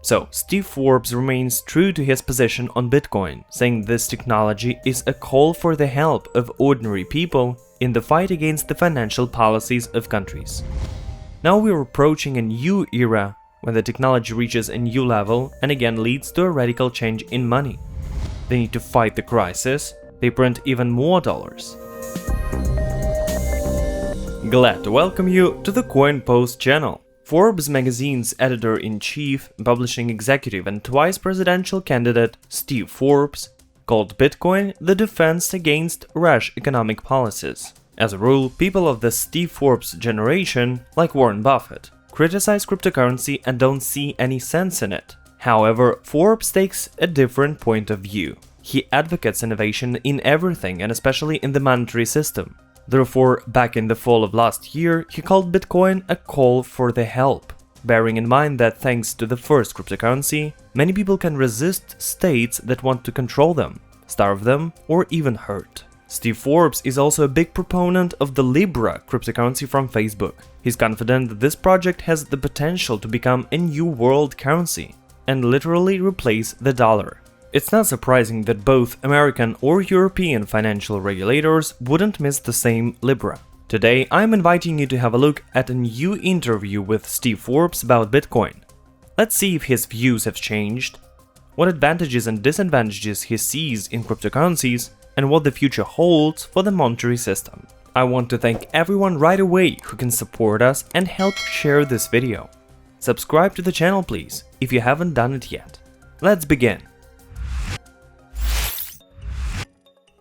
So, Steve Forbes remains true to his position on Bitcoin, saying this technology is a call for the help of ordinary people in the fight against the financial policies of countries. Now we're approaching a new era when the technology reaches a new level and again leads to a radical change in money. They need to fight the crisis, they print even more dollars. Glad to welcome you to the Coin Post channel. Forbes magazine's editor-in-chief, publishing executive and twice presidential candidate Steve Forbes called Bitcoin the defense against rash economic policies. As a rule, people of the Steve Forbes generation, like Warren Buffett, criticize cryptocurrency and don't see any sense in it. However, Forbes takes a different point of view. He advocates innovation in everything and especially in the monetary system. Therefore, back in the fall of last year, he called Bitcoin a call for the help, bearing in mind that thanks to the first cryptocurrency, many people can resist states that want to control them, starve them, or even hurt. Steve Forbes is also a big proponent of the Libra cryptocurrency from Facebook. He's confident that this project has the potential to become a new world currency and literally replace the dollar. It's not surprising that both American or European financial regulators wouldn't miss the same Libra. Today, I'm inviting you to have a look at a new interview with Steve Forbes about Bitcoin. Let's see if his views have changed, what advantages and disadvantages he sees in cryptocurrencies, and what the future holds for the monetary system. I want to thank everyone right away who can support us and help share this video. Subscribe to the channel please, if you haven't done it yet. Let's begin.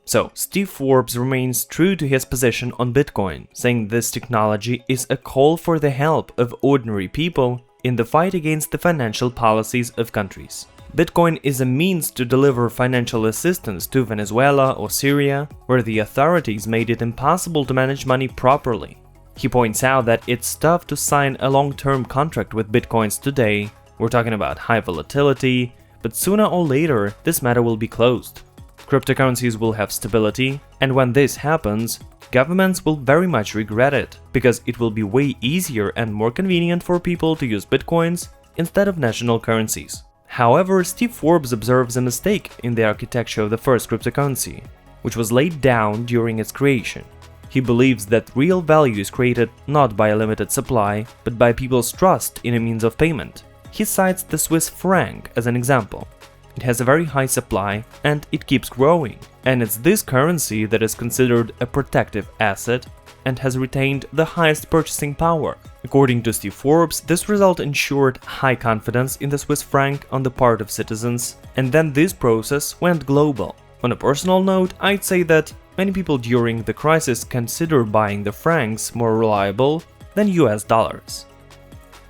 So, Steve Forbes remains true to his position on Bitcoin, saying this technology is a call for the help of ordinary people in the fight against the financial policies of countries. Bitcoin is a means to deliver financial assistance to Venezuela or Syria, where the authorities made it impossible to manage money properly. He points out that it's tough to sign a long-term contract with Bitcoins today. We're talking about high volatility, but sooner or later this matter will be closed. Cryptocurrencies will have stability, and when this happens, governments will very much regret it, because it will be way easier and more convenient for people to use bitcoins instead of national currencies. However, Steve Forbes observes a mistake in the architecture of the first cryptocurrency, which was laid down during its creation. He believes that real value is created not by a limited supply, but by people's trust in a means of payment. He cites the Swiss franc as an example. It has a very high supply and it keeps growing, and it's this currency that is considered a protective asset and has retained the highest purchasing power. According to Steve Forbes, this result ensured high confidence in the Swiss franc on the part of citizens, and then this process went global. On a personal note, I'd say that many people during the crisis consider buying the francs more reliable than US dollars.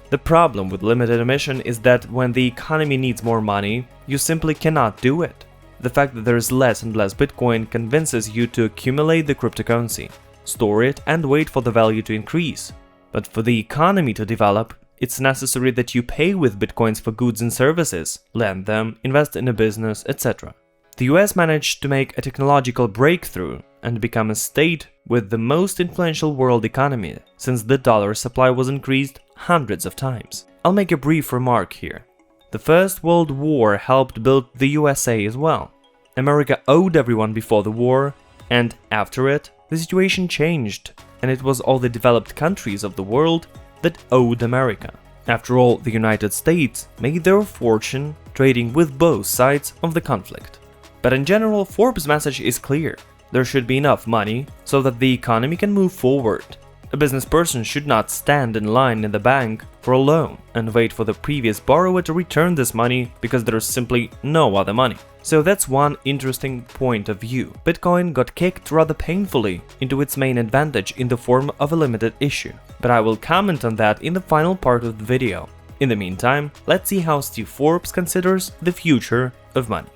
The problem with limited emission is that when the economy needs more money, you simply cannot do it. The fact that there is less and less Bitcoin convinces you to accumulate the cryptocurrency, store it, and wait for the value to increase. But for the economy to develop, it's necessary that you pay with Bitcoins for goods and services, lend them, invest in a business, etc. The US managed to make a technological breakthrough and become a state with the most influential world economy, since the dollar supply was increased hundreds of times. I'll make a brief remark here. The First World War helped build the USA as well. America owed everyone before the war, and after it, the situation changed, and it was all the developed countries of the world that owed America. After all, the United States made their fortune trading with both sides of the conflict. But in general, Forbes' message is clear. There should be enough money so that the economy can move forward. A business person should not stand in line in the bank for a loan and wait for the previous borrower to return this money because there is simply no other money. So that's one interesting point of view. Bitcoin got kicked rather painfully into its main advantage in the form of a limited issue, but I will comment on that in the final part of the video. In the meantime, let's see how Steve Forbes considers the future of money.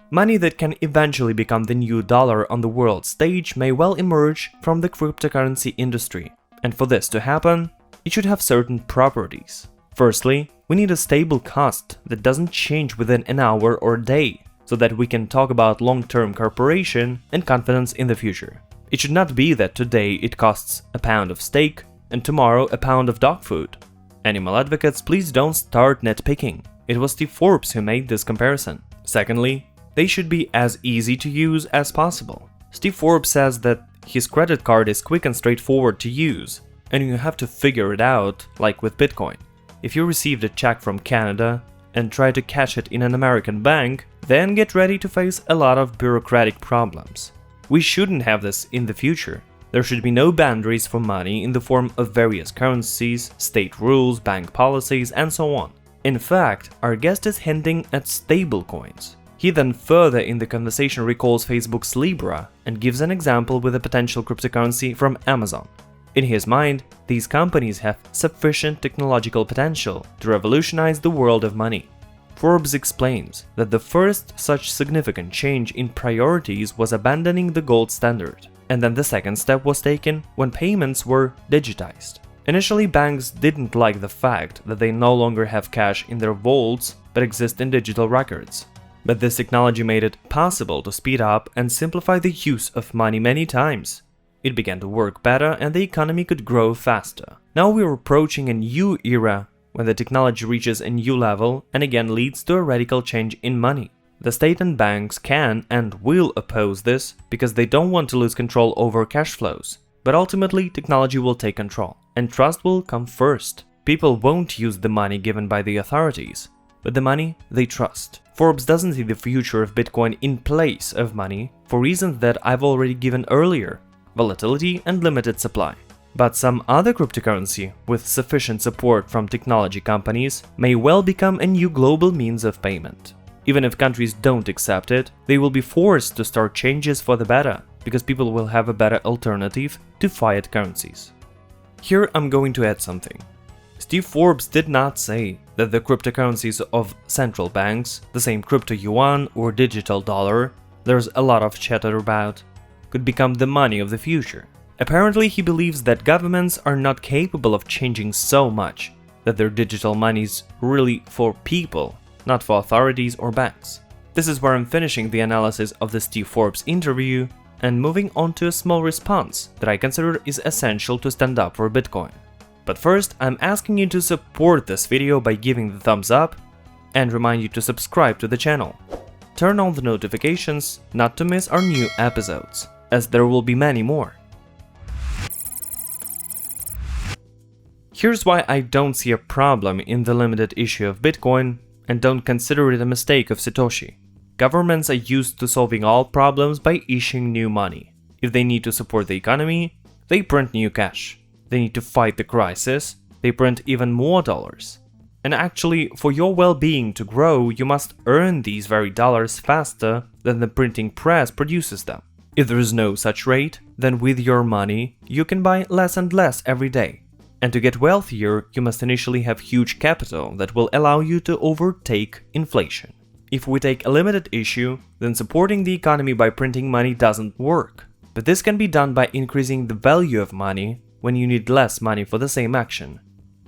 Money that can eventually become the new dollar on the world stage may well emerge from the cryptocurrency industry, and for this to happen, it should have certain properties. Firstly, we need a stable cost that doesn't change within an hour or a day, so that we can talk about long-term cooperation and confidence in the future. It should not be that today it costs a pound of steak and tomorrow a pound of dog food. Animal advocates, please don't start nitpicking. It was Steve Forbes who made this comparison. Secondly, they should be as easy to use as possible. Steve Forbes says that his credit card is quick and straightforward to use, and you have to figure it out like with Bitcoin. If you received a check from Canada and try to cash it in an American bank, then get ready to face a lot of bureaucratic problems. We shouldn't have this in the future. There should be no boundaries for money in the form of various currencies, state rules, bank policies, and so on. In fact, our guest is hinting at stablecoins. He then further in the conversation recalls Facebook's Libra and gives an example with a potential cryptocurrency from Amazon. In his mind, these companies have sufficient technological potential to revolutionize the world of money. Forbes explains that the first such significant change in priorities was abandoning the gold standard, and then the second step was taken when payments were digitized. Initially, banks didn't like the fact that they no longer have cash in their vaults but exist in digital records. But this technology made it possible to speed up and simplify the use of money many times. It began to work better and the economy could grow faster. Now we're approaching a new era when the technology reaches a new level and again leads to a radical change in money. The state and banks can and will oppose this because they don't want to lose control over cash flows. But ultimately, technology will take control, and trust will come first. People won't use the money given by the authorities, but the money they trust. Forbes doesn't see the future of Bitcoin in place of money for reasons that I've already given earlier: volatility and limited supply. But some other cryptocurrency with sufficient support from technology companies may well become a new global means of payment. Even if countries don't accept it, they will be forced to start changes for the better, because people will have a better alternative to fiat currencies. Here I'm going to add something. Steve Forbes did not say that the cryptocurrencies of central banks, the same crypto yuan or digital dollar there's a lot of chatter about, could become the money of the future. Apparently, he believes that governments are not capable of changing so much, that their digital money is really for people, not for authorities or banks. This is where I'm finishing the analysis of the Steve Forbes interview and moving on to a small response that I consider is essential to stand up for Bitcoin. But first, I'm asking you to support this video by giving the thumbs up and remind you to subscribe to the channel. Turn on the notifications not to miss our new episodes, as there will be many more. Here's why I don't see a problem in the limited issue of Bitcoin and don't consider it a mistake of Satoshi. Governments are used to solving all problems by issuing new money. If they need to support the economy, they print new cash. They need to fight the crisis, they print even more dollars. And actually, for your well-being to grow, you must earn these very dollars faster than the printing press produces them. If there is no such rate, then with your money, you can buy less and less every day. And to get wealthier, you must initially have huge capital that will allow you to overtake inflation. If we take a limited issue, then supporting the economy by printing money doesn't work. But this can be done by increasing the value of money when you need less money for the same action.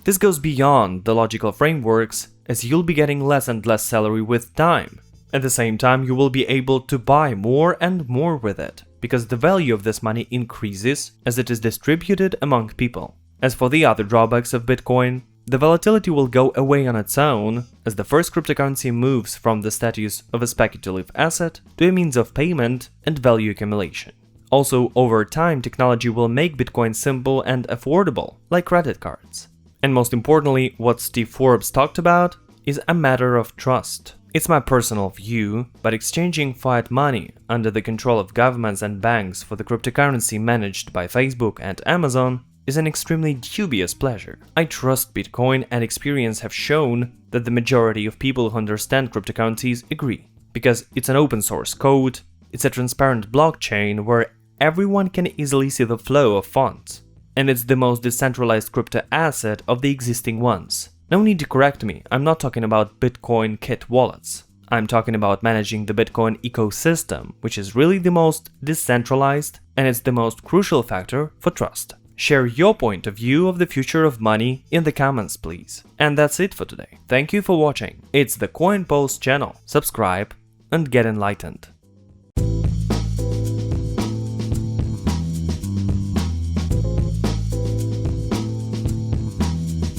This goes beyond the logical frameworks, as you'll be getting less and less salary with time. At the same time, you will be able to buy more and more with it, because the value of this money increases as it is distributed among people. As for the other drawbacks of Bitcoin, the volatility will go away on its own as the first cryptocurrency moves from the status of a speculative asset to a means of payment and value accumulation. Also, over time, technology will make Bitcoin simple and affordable, like credit cards. And most importantly, what Steve Forbes talked about is a matter of trust. It's my personal view, but exchanging fiat money under the control of governments and banks for the cryptocurrency managed by Facebook and Amazon is an extremely dubious pleasure. I trust Bitcoin, and experience have shown that the majority of people who understand cryptocurrencies agree. Because it's an open source code, it's a transparent blockchain where everyone can easily see the flow of funds. And it's the most decentralized crypto asset of the existing ones. No need to correct me, I'm not talking about Bitcoin kit wallets. I'm talking about managing the Bitcoin ecosystem, which is really the most decentralized, and it's the most crucial factor for trust. Share your point of view of the future of money in the comments, please. And that's it for today. Thank you for watching. It's the Coin Pulse channel. Subscribe and get enlightened.